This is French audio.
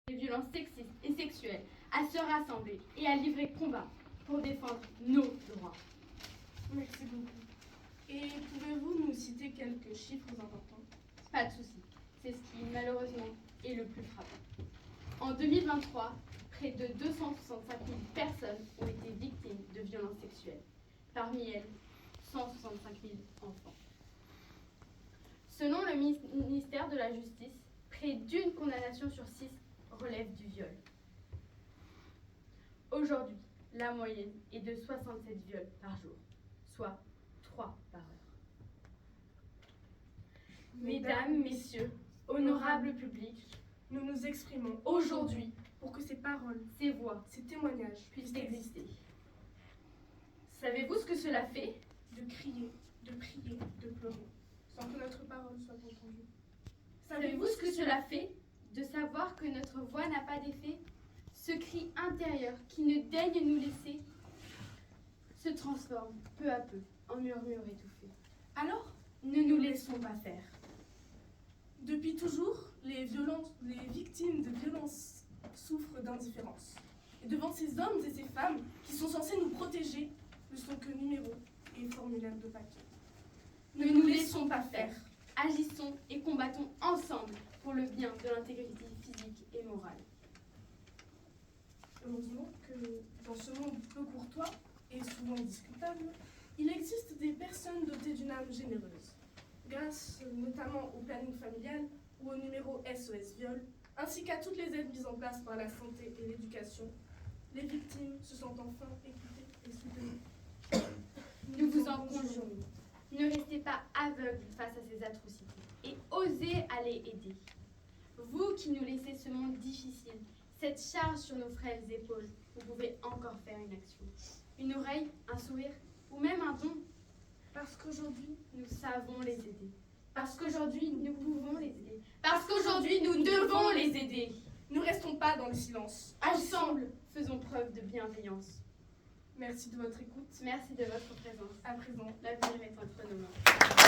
les violences sexistes et sexuelles, à se rassembler et à livrer combat pour défendre nos droits. Merci beaucoup. Et pouvez-vous nous citer quelques chiffres importants? Pas de souci, c'est ce qui malheureusement est le plus frappant. En 2023, près de 265 000 personnes ont été victimes de violences sexuelles. Parmi elles, 165 000 enfants. Selon le ministère de la Justice, près d'une condamnation sur 6 relève du viol. Aujourd'hui, la moyenne est de 67 viols par jour, soit 3 par heure. Mesdames, Messieurs, honorable public, nous nous exprimons aujourd'hui pour que ces paroles, ces voix ces témoignages puissent exister. Savez-vous ce que cela fait? de crier, de prier, de pleurer, sans que notre parole soit entendue. Savez-vous ce que cela fait de savoir que notre voix n'a pas d'effet? Ce cri intérieur qui ne daigne nous laisser se transforme peu à peu en murmure étouffé. Alors, ne nous laissons pas faire. Depuis toujours, les victimes de violences souffrent d'indifférence. Et devant ces hommes et ces femmes qui sont censés nous protéger, ne sont que numéros et formulaires de papier. Ne nous laissons pas faire. Agissons et combattons ensemble pour le bien de l'intégrité physique et morale. Heureusement que dans ce monde peu courtois et souvent discutable, il existe des personnes dotées d'une âme généreuse. Grâce notamment au planning familial ou au numéro SOS Viol, ainsi qu'à toutes les aides mises en place par la santé et l'éducation, les victimes se sentent enfin écoutées et soutenues. Nous vous en conjurons. Ne restez pas aveugles face à ces atrocités et osez aller aider. Vous qui nous laissez ce monde difficile, cette charge sur nos frêles épaules, vous pouvez encore faire une action. Une oreille, un sourire ou même un don. Parce qu'aujourd'hui, nous savons les aider. Parce qu'aujourd'hui, nous pouvons les aider. Parce qu'aujourd'hui, nous devons les aider. Ne restons pas dans le silence. Ensemble, faisons preuve de bienveillance. Merci de votre écoute. Merci de votre présence. À présent, l'avenir est entre nos mains.